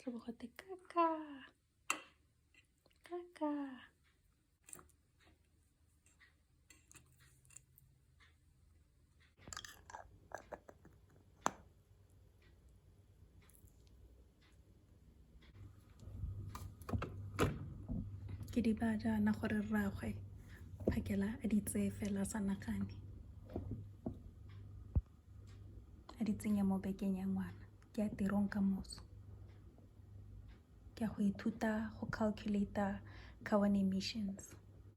tla bo gote kaka. Ke di ba jaana gore rraagwe phakela a di tseye fela sa nagane, a di tsenya mo bekeng ya ngwana. Ke ya tirong ka moso, ke ya go ithuta go calculate carbon emissions.